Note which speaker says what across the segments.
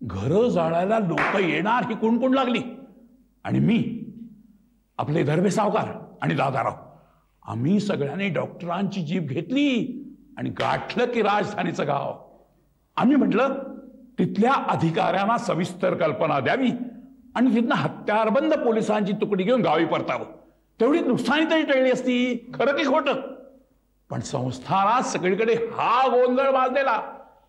Speaker 1: घरं जाळायला लोक येणार ही कुणकुण लागली आणि मी आपले धर्मे सावकार आणि दादाराव आम्ही सगळ्यांनी डॉक्टरांची जीप घेतली आणि गाठलं की राजधानीचं गाव. आम्ही म्हटलं तिथल्या अधिकाऱ्यांना सविस्तर कल्पना द्यावी आणि तिथनं हत्यारबंद पोलिसांची तुकडी घेऊन गावी परतावं. तेवढी नुकसानी तरी टळली असती. खरं की खोटं? पण संस्थानात सगळीकडे हा गोंधळ माजलेला.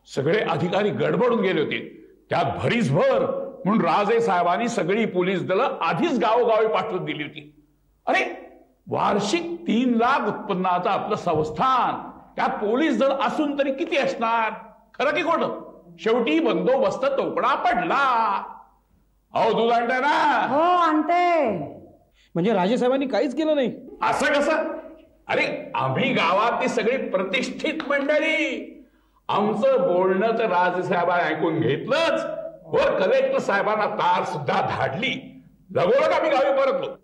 Speaker 1: सगळे अधिकारी गडबडून गेले होते. त्यात भरीसभर म्हणून राजे साहेबांनी सगळी पोलीस दलं आधीच गावोगावी पाठवून दिली होती. अरे वार्षिक 3 लाख उत्पन्नाचं आपलं संस्थान, त्यात पोलीस दल असून तरी किती असणार? खरं की खोटं? शेवटी बंदोबस्त तोकडा पडला. अहो दूध आणताय ना?
Speaker 2: हो आणते.
Speaker 3: म्हणजे राजेसाहेबांनी काहीच केलं नाही?
Speaker 1: असं कसं? अरे आम्ही गावातली सगळी प्रतिष्ठित मंडळी, आमचं बोलणं तर राजेसाहेबांनी ऐकून घेतलंच. वर कलेक्टर साहेबांना तार सुद्धा धाडली. लगोलग आम्ही गावी परतलो.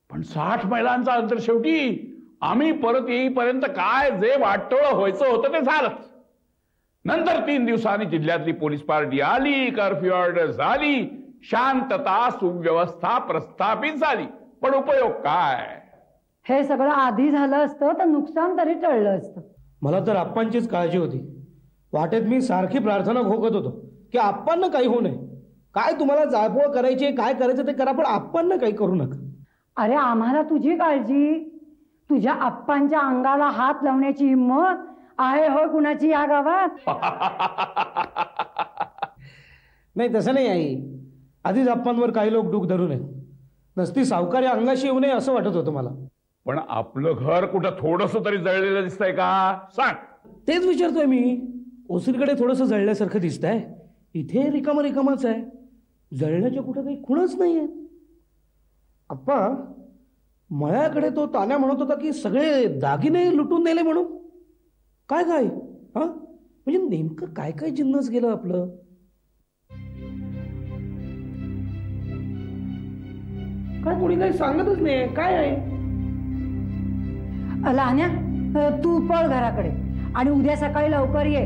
Speaker 1: पण 60 मैलांचा अंतर शेवटी आम्ही परत येईपर्यंत काय जे वाटोळं व्हायचं होतं ते झालंच. नंतर 3 दिवसांनी जिल्ह्यातली पोलीस पार्टी आली, कर्फ्यू ऑर्डर झाली, शांतता सुव्यवस्था प्रस्थापित झाली. पण उपयोग काय?
Speaker 2: हे सगळं आधी झालं असतं तर नुकसान तरी टळलं असतं.
Speaker 3: मला तर आप्पांचीच काळजी होती. वाटेत मी सारखी प्रार्थना घोकत होतो की आप्पांना काही होऊ नये. काय तुम्हाला जाळपोळ करायची, काय करायचं ते करा, पण आप्पांना काही करू नका.
Speaker 2: अरे आम्हाला तुझी काळजी, तुझ्या आप्पांच्या अंगाला हात लावण्याची हिंमत आहे होय कुणाची या गावात?
Speaker 3: नाही तसं नाही आई. आधीच आप्पांवर काही लोक डूक धरू नये. नसती सावकारी अंगाशी येऊ नये असं वाटत होतं मला.
Speaker 1: पण आपलं घर कुठं थोडस तरी जळलेलं दिसतंय का? सांग.
Speaker 3: तेच विचारतोय मी. ओसरीकडे थोडंसं जळल्यासारखं दिसतंय, इथे रिकामा रिकामाच आहे. जळण्याच्या कुठं काही खुणच नाहीये. आप्पा मळ्याकडे तो तान्या म्हणत होता की सगळे दागिने लुटून नेले म्हणून. काय काय हा म्हणजे नेमकं काय काय जिन्नस गेलं आपलं? काय कोणी काही सांगतच नाही. काय आहे?
Speaker 2: लहान्या तू पळ घराकडे आणि उद्या सकाळी लवकर ये.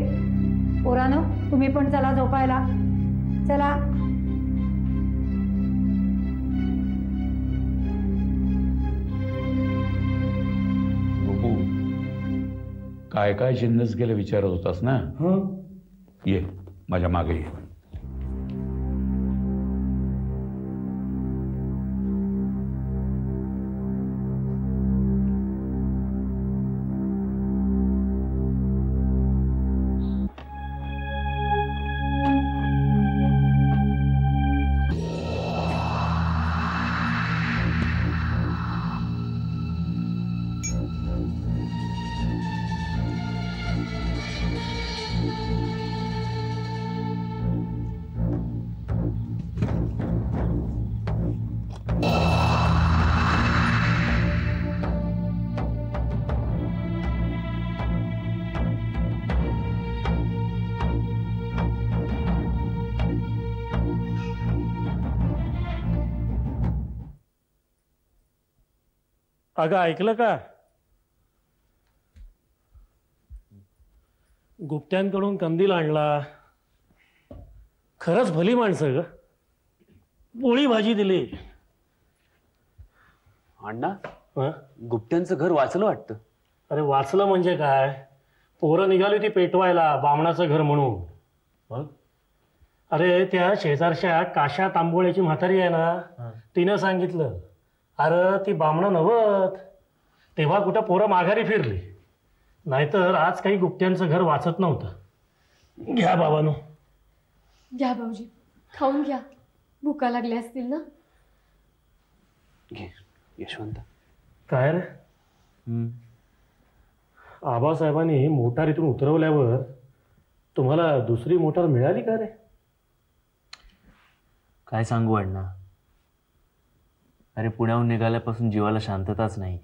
Speaker 2: पोरानो तुम्ही पण चला झोपायला. चला.
Speaker 1: बघू काय काय जिन्नस गेलं विचारत होतास ना? ये माझ्या मागे ये.
Speaker 4: अगं ऐकलं का? गुप्त्यांकडून कंदील आणला. खरंच भली माणसं ग. पोळी भाजी दिली.
Speaker 5: अण्णा गुप्त्यांचं घर वाचलं वाटतं.
Speaker 4: अरे वाचलं म्हणजे काय? पोरं निघाली ती पेटवायला बामणाचं घर म्हणून. अरे त्या शेजारच्या काशा तांबोळ्याची म्हातारी आहे ना, तिनं सांगितलं. अरे ती बामणं नव्हत. तेव्हा कुठं पोरं माघारी फिरली. नाहीतर आज काही गुप्त्यांचं घर वाचत नव्हतं. घ्या बाबानो.
Speaker 6: घ्या भाऊजी, खाऊन घ्या. भुका लागल्या असतील ना?
Speaker 5: घे यशवंत.
Speaker 4: काय रे? आबासाहेबांनी मोटार इथून उतरवल्यावर तुम्हाला दुसरी मोटार मिळाली का रे?
Speaker 5: काय सांगू अण्णा. अरे पुण्याहून निघाल्यापासून जीवाला शांतताच नाही.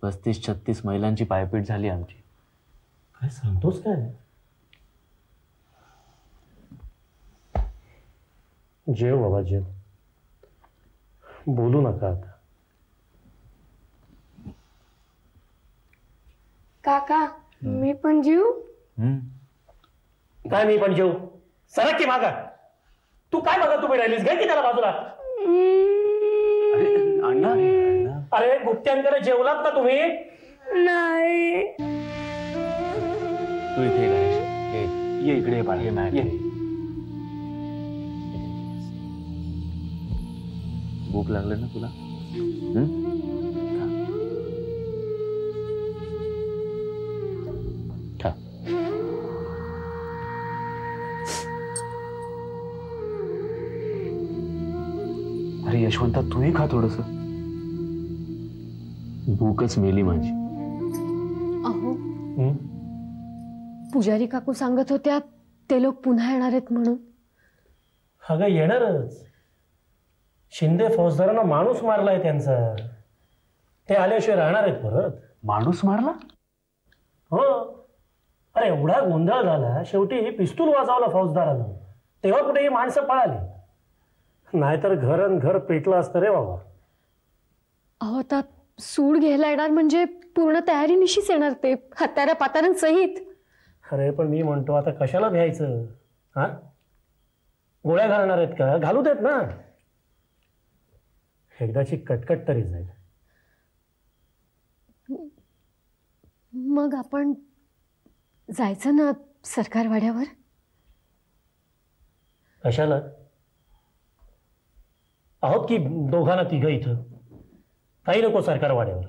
Speaker 5: 35-36 महिलांची पायपीट झाली आमची.
Speaker 4: काय सांगतोस काय? जेव बाबा जेव. बोलू नका आता.
Speaker 6: काका मी पण जीव.
Speaker 4: काय मी पण जेव? सरक की मागा. तू काय बघा तुम्ही राहिलीस, घे की त्याला बाजूला.
Speaker 5: अण्णा
Speaker 4: अरे गुप्त्यांकडे जेवलात ना तुम्ही?
Speaker 2: नाही.
Speaker 5: तू इथे गणेश ये इकडे बाळा, ये. भूक लागली ना तुला? खा. अरे यशवंता तूही खा थोडस. भूकच मेली माझी.
Speaker 6: अहो पुजारी काकू सांगत होत्या ते लोक पुन्हा येणार आहेत म्हणून.
Speaker 4: अगं येणारच. शिंदे फौजदारांना माणूस मारलाय त्यांचा. ते आल्याशिवाय राहणार आहेत परत.
Speaker 5: माणूस मारला?
Speaker 4: हो. अरे एवढा गोंधळ झाला, शेवटी पिस्तूल वाजवला फौजदारानं. तेव्हा कुठे ही माणसं पळाली, नाहीतर घर पेटलं असतं रे बाबा.
Speaker 6: अहो आता सूड घ्यायला येणार म्हणजे पूर्ण तयारीनिशीच येणार ते, हत्यारा पातारांसहित.
Speaker 4: अरे पण मी म्हणतो आता कशाला भ्यायचं? हा, गोळ्या घालणार आहेत का? घालू देत ना. एकदाची कटकट तरी जाईल.
Speaker 6: मग आपण जायचं ना सरकार वाड्यावर?
Speaker 4: कशाला? आहोत की दोघांना तिघं इथं. काही नको सरकार वाड्यावर,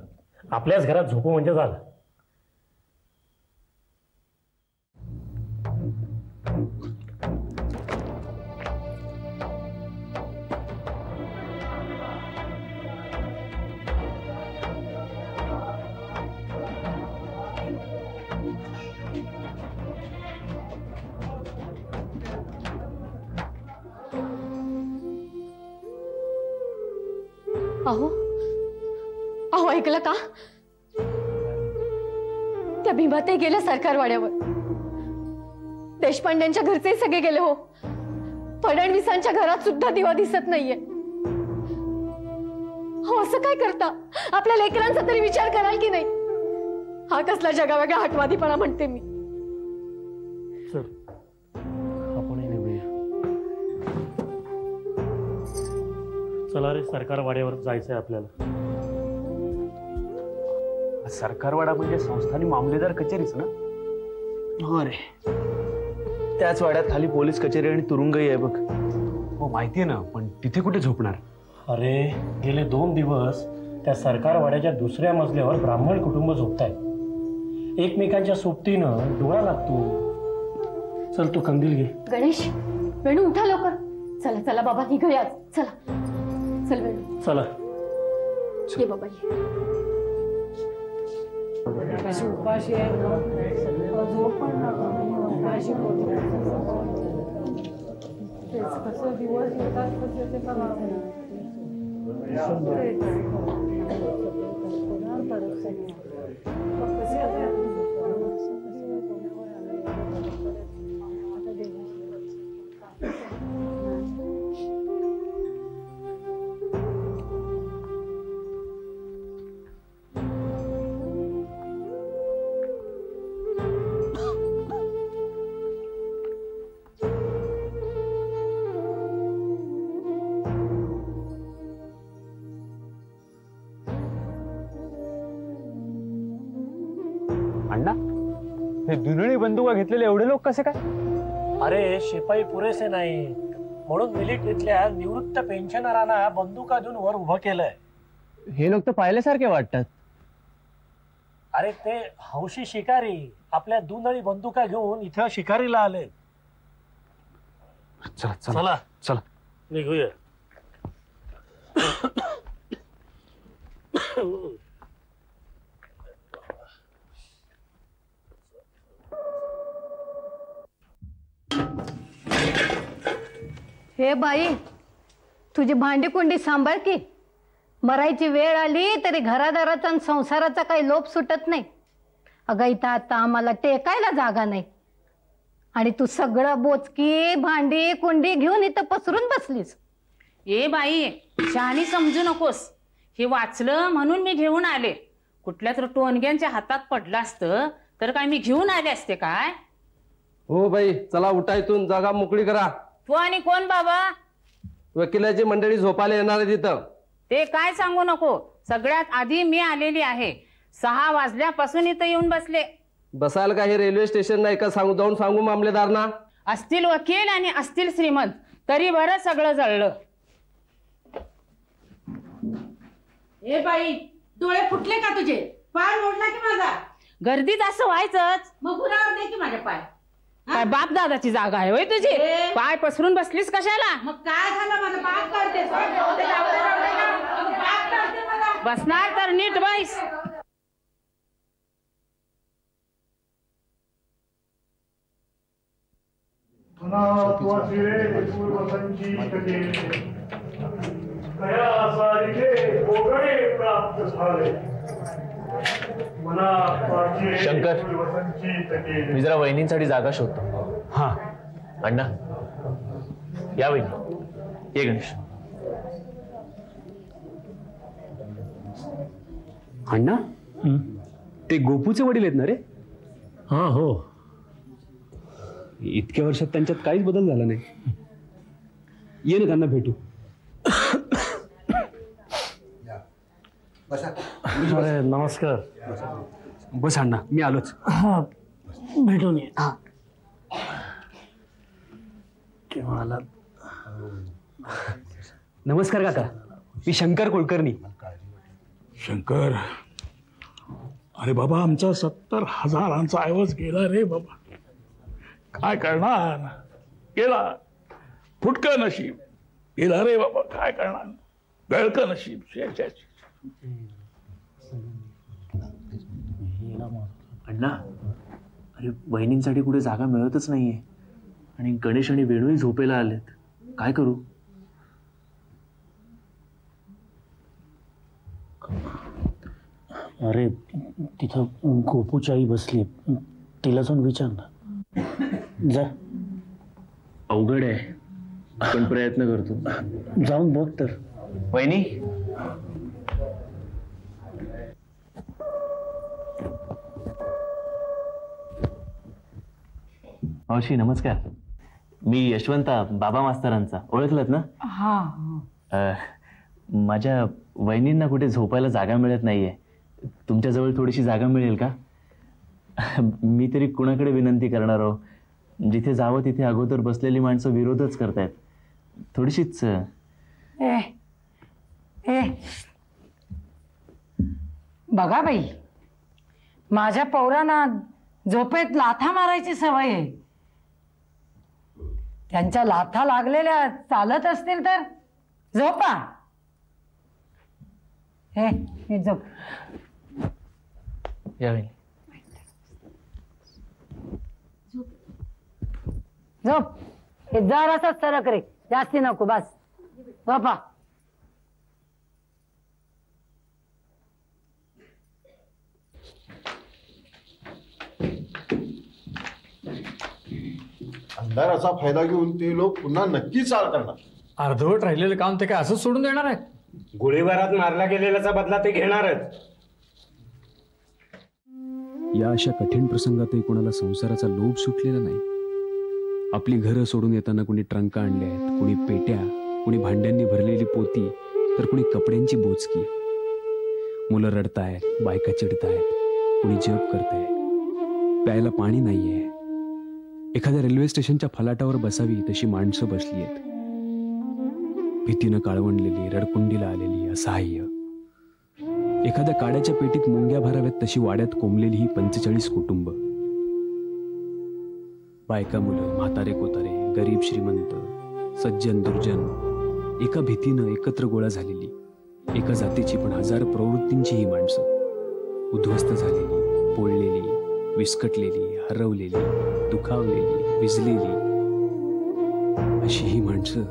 Speaker 4: आपल्याच घरात झोपू म्हणजे झालं.
Speaker 6: अहो अहो ऐकलं का? त्या भीमाताई गेल्या सरकार वाड्यावर. देशपांड्यांच्या घरचे सगळे गेले हो. फडणवीसांच्या घरात सुद्धा दिवा दिसत नाहीये. हो असं काय करता? आपल्या लेकरांचा तरी विचार कराल की नाही? हा कसला जगावेगळा हटवादीपणा म्हणते मी.
Speaker 4: चला रे, सरकार वाड्यावर जायचंय आपल्याला.
Speaker 5: सरकारवाडा म्हणजे संस्थानी मामलेदार कचेरीच ना? हो रे, त्याच वाड्यात खाली पोलीस कचेरी आणि तुरुंगही आहे बघ. हो माहितीये ना, पण तिथे कुठे झोपणार?
Speaker 4: अरे गेले 2 दिवस त्या सरकार वाड्याच्या दुसऱ्या मजल्यावर ब्राह्मण कुटुंब झोपतायत. एकमेकांच्या सोबतीनं डोळा लागतो. चल तू कंदील घे.
Speaker 6: गणेश, वेणू उठा लवकर. चला चला बाबा निघूया. चला चल वेणू.
Speaker 4: चला
Speaker 6: ये बाबा ये.
Speaker 2: उपाशी आहे ना, झोप पण नको. उपाशी होतो. कसं दिवस येतात कसं ते का
Speaker 5: अण्णा, हे दुनळी बंदुका घेतलेले एवढे लोक कसे काय?
Speaker 4: अरे शिपाई पुरेसे नाही म्हणून मिलिटरीतल्या निवृत्त पेन्शनरांना बंदुका देऊन वर उभं केलंय.
Speaker 5: हे लोक तर पाहिल्यासारखे वाटतात.
Speaker 4: अरे ते हौशी शिकारी आपल्या दुनळी बंदुका घेऊन इथं शिकारीला आले.
Speaker 5: चला
Speaker 4: चला
Speaker 5: चला
Speaker 4: निघूया.
Speaker 2: हे बाई, तुझी भांडी कुंडी सांभाळ की. मरायची वेळ आली तरी घरादाराचा आणि संसाराचा काही लोभ सुटत नाही. अगं इथं आता आम्हाला टेकायला जागा नाही आणि तू सगळं बोचकी भांडी कुंडी घेऊन इथं पसरून बसलीस.
Speaker 7: ए बाई, शहाणी समजू नकोस. हे वाचलं म्हणून मी घेऊन आले. कुठल्या तर टोनग्यांच्या हातात पडलं असतं तर काय मी घेऊन आले असते काय?
Speaker 8: हो बाई, चला उठा इथून, जागा मोकळी करा.
Speaker 7: तू आणि कोण बाबा?
Speaker 8: वकिलाची मंडळी झोपायला येणार आहे तिथं.
Speaker 7: ते काय सांगू नको. सगळ्यात आधी मी आलेली आहे. 6 वाजल्यापासून इथं येऊन बसले.
Speaker 8: बसायला काही रेल्वे स्टेशन नाही का? जाऊन सांगू मामलेदारना.
Speaker 7: असतील वकील आणि असतील श्रीमंत, तरी बरं सगळं जळलं.
Speaker 9: ए बाई, डोळे फुटले का तुझे? पाय मोडला की माझा?
Speaker 7: गर्दीत असं व्हायचंच.
Speaker 9: मग गुरावर दे की माझे पाय.
Speaker 7: काय बाप दादाची जागा आहे होय तुझी? पाय पसरून बसलीस कशाला?
Speaker 9: मग काय झालं? माझा पाय करते.
Speaker 7: बसणार तर नीट बैस.
Speaker 5: शंकर, मी जरा वहिनींसाठी जागा शोधतो. हा अण्णा, या वहिनी. ये गणेश.
Speaker 10: अण्णा, ते गोपूचे वडील आहेत ना रे?
Speaker 4: हा हो.
Speaker 10: इतक्या वर्षात त्यांच्यात काहीच बदल झाला नाही. ये ना त्यांना भेटू.
Speaker 4: नमस्कार.
Speaker 10: बस अण्णा, मी आलोच.
Speaker 4: हा, भेटून ये. केव्हा आला?
Speaker 10: नमस्कार काका, मी शंकर कुलकर्णी.
Speaker 1: शंकर, अरे बाबा, आमचा 70,000 ऐवज गेला रे बाबा. काय करणार? गेला. फुटकं नशीब गेला रे बाबा. काय करणार? गळकं नशीब.
Speaker 5: अण्णा, अरे बहिणींसाठी कुठे जागा मिळतच नाहीये आणि गणेश आणि वेणूही झोपेला आलेत. काय करू?
Speaker 4: अरे तिथं गोपूची आई बसली, तिला जाऊन विचार ना. जा.
Speaker 5: अवघड आहे, आपण प्रयत्न करतो.
Speaker 4: जाऊन बघ तर.
Speaker 5: वहिनी, मावशी नमस्कार. मी यशवंता, बाबा मास्तरांचा. ओळखलत ना?
Speaker 7: हा.
Speaker 5: माझ्या वहिनींना कुठे झोपायला जागा मिळत नाहीये. तुमच्याजवळ थोडीशी जागा मिळेल का? मी तरी कुणाकडे विनंती करणार हो? जिथे जावं तिथे अगोदर बसलेली माणसं विरोधच करतायत. थोडीशीच.
Speaker 9: बघा बाई, माझ्या पौरांना झोपेत लाथा मारायची सवय आहे. त्यांच्या लाथा लागलेल्या चालत असतील तर झोपा. हे झोप.
Speaker 5: यावेळी
Speaker 9: झोप. हे जरासाच सरक रे, जास्ती नको. बस झोपा.
Speaker 11: अंधाराचा फायदा घेऊन ते लोक पुन्हा नक्की चाल करणार.
Speaker 3: अर्धवट राहिलेलं काम ते काय असंच सोडून देणार आहेत?
Speaker 12: गोळीबारात मारला गेलेल्याचा बदला ते घेणार आहेत.
Speaker 10: या अशा कठीण प्रसंगातही कोणाला संसाराचा लोभ सुटलेला नाही. आपली घरं सोडून येताना कोणी ट्रंका आणल्या आहेत, कोणी पेट्या, कोणी भांड्यांनी भरलेली पोती, तर कोणी कपड्यांची बोचकी. मुलं रडतायत, बायका चिडतायत, कोणी जप करताय. प्यायला पाणी नाहीये. एखाद्या रेल्वे स्टेशनच्या फलाटावर बसावी तशी माणसं बसली आहेत. भीतीनं काळवंडलेली, रडकुंडीला आलेली, असहाय्य. एखाद्या काड्याच्या पेटीत मुंग्या भराव्यात तशी वाड्यात कोंबलेली ही 45 कुटुंब. बायका, मुलं, म्हातारे कोतारे, गरीब श्रीमंत, सज्जन दुर्जन, एका भीतीनं एकत्र गोळा झालेली, एका जातीची पण हजार प्रवृत्तींची ही माणसं. उद्ध्वस्त झालेली, पोळलेली, विस्कटलेली, हरवलेली, दुखावलेली, विजलेली, अशी ही माणसं,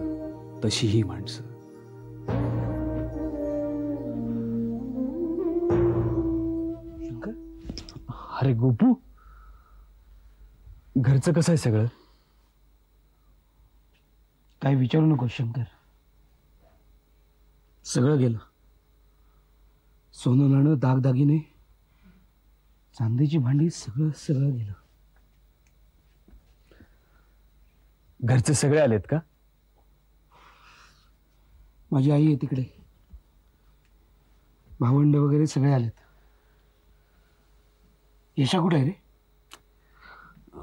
Speaker 10: तशी ही माणसं.
Speaker 3: अरे गोपू, घरचं कसं आहे सगळं? काय विचारू नको शंकर. सगळं गेलं. सोनं नाणं, दागदागिने, चांदीची भांडी, सगळं सगळं गेलं.
Speaker 10: घरचे सगळे आलेत का?
Speaker 3: माझी आई आहे तिकडे, भावंड वगैरे सगळे आलेत. यशा कुठे आहे रे?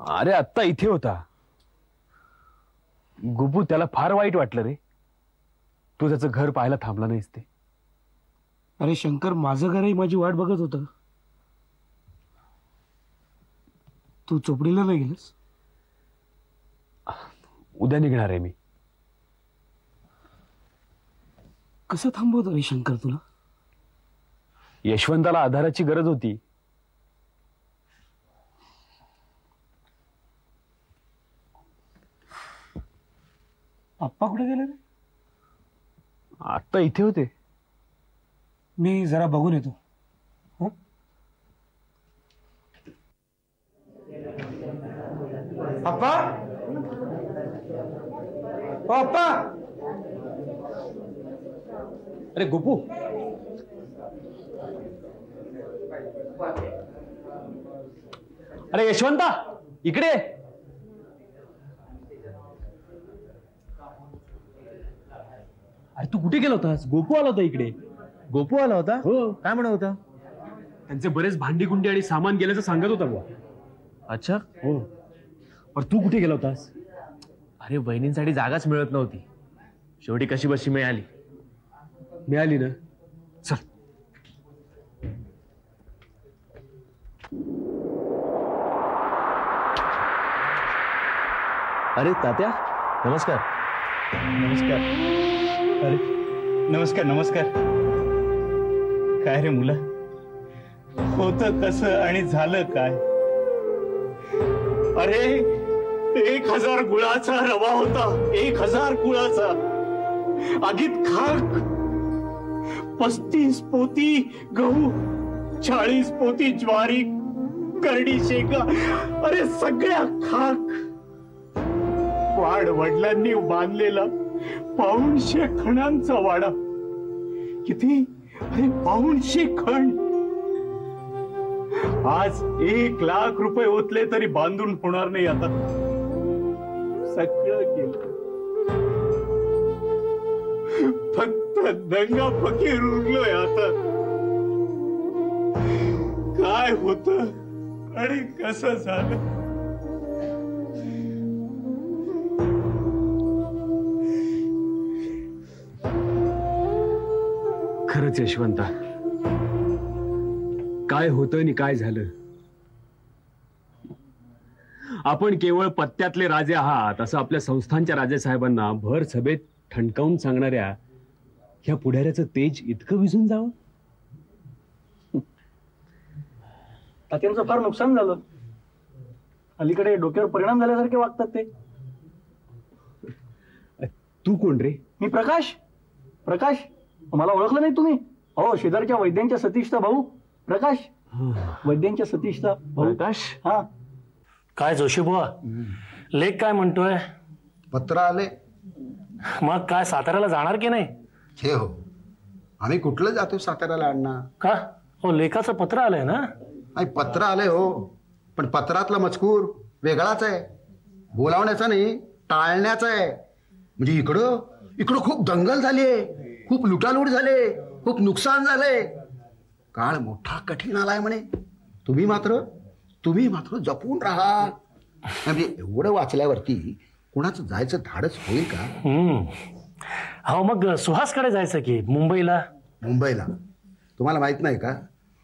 Speaker 10: अरे आत्ता इथे होता. गोपू, त्याला फार वाईट वाटलं रे, तू त्याचं घर पाहायला थांबला नाहीस ते.
Speaker 3: अरे शंकर, माझं घरही माझी वाट बघत होतं. तू चोपडीला नाही गेलस?
Speaker 10: उद्या निघणार आहे मी.
Speaker 3: कसं थांबवतो रे शंकर तुला?
Speaker 10: यशवंताला आधाराची गरज होती.
Speaker 3: पप्पा कुठे गेले रे?
Speaker 10: आत्ता इथे होते.
Speaker 3: मी जरा बघून येतो. पप्पा, पप्पा.
Speaker 10: अरे गोपू, अरे यशवंता इकडे. अरे तू कुठे गेला होतास? गोपू आला होता इकडे.
Speaker 5: गोपू आला होता?
Speaker 10: हो.
Speaker 5: काय म्हणत होता?
Speaker 10: त्यांचे बरेच भांडी कुंडी आणि सामान गेल्याचं सांगत होता बुवा.
Speaker 5: अच्छा.
Speaker 10: हो. पण तू कुठे गेला होतास?
Speaker 5: अरे वहिनींसाठी जागाच मिळत नव्हती, शेवटी कशी बशी मिळाली.
Speaker 10: मिळाली ना? चल.
Speaker 5: अरे तात्या, नमस्कार.
Speaker 13: नमस्कार. अरे नमस्कार नमस्कार. काय रे मुला, होतं कसं आणि झालं काय? अरे 1000 गुळाचा रवा होता, 1000 गुळाचा. आगीत खाक, 35 पोती गहू, 40 पोती ज्वारी, करडी शेंगा, अरे सगळ्या खाक. वाड वडिलांनी बांधलेला 500 खणांचा वाडा. किती? अरे 500 खण. आज 1 लाख रुपये ओतले तरी बांधून होणार नाही. आता सगळं गेलं, फक्त दंगा फकीर उरलोय. आता काय होत आणि कसं झालं?
Speaker 10: खरंच यशवंता, काय होतं आणि काय झालं? आपण केवळ पत्त्यातले राजे आहात असं आपल्या संस्थांच्या राजेसाहेबांना भर सभेत ठणकावून सांगणाऱ्या ह्या पुढाऱ्याचं तेज इतकं विझून जावं?
Speaker 3: तात्यांचं फार नुकसान झालं. अलीकडे डोक्यावर परिणाम झाल्यासारखे वागतात ते.
Speaker 10: तू कोण रे?
Speaker 3: मी प्रकाश. प्रकाश, मला ओळखलं नाही तुम्ही? हो, शेजारच्या वैद्यांच्या सतीशचा भाऊ प्रकाश. वैद्यांच्या सतीशचा भाऊ
Speaker 4: प्रकाश.
Speaker 3: हा.
Speaker 4: काय जोशी बुवा, लेख काय म्हणतोय?
Speaker 14: पत्र आले.
Speaker 4: मग काय साताऱ्याला जाणार की नाही?
Speaker 14: हे हो, आम्ही कुठलं जातो साताऱ्याला अण्णा?
Speaker 4: का हो, लेखाचं पत्र आलंय ना?
Speaker 14: पत्र आलंय हो, पण पत्रातला मजकूर वेगळाच आहे. बोलावण्याचा नाही, टाळण्याचा आहे. म्हणजे इकडं खूप दंगल झालीये, खूप लुटालूट झाले, खूप नुकसान झालंय. काळ मोठा कठीण आलाय म्हणे. तुम्ही मात्र जपून राहा. म्हणजे एवढं वाचल्यावरती कुणाचं जायचं धाडस होईल का?
Speaker 4: हो, मग सुहासकडे जायचं की मुंबईला?
Speaker 14: मुंबईला तुम्हाला माहित नाही का?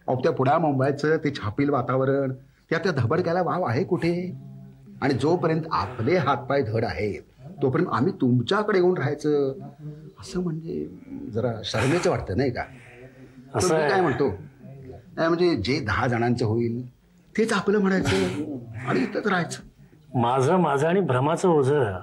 Speaker 14: अहो, त्या पुण्या मुंबईचं ते छापील वातावरण, त्या धबडक्याला वाव आहे कुठे? आणि जोपर्यंत आपले हातपाय धड आहेत तोपर्यंत आम्ही तुमच्याकडे येऊन राहायचं असं म्हणजे जरा शरमेचं वाटतं नाही का? असं काय म्हणतो, म्हणजे जे 10 जणांचं होईल तेच आपलं म्हणायचं आणि इथंच राहायचं.
Speaker 4: माझं आणि भ्रमाचं ओझं.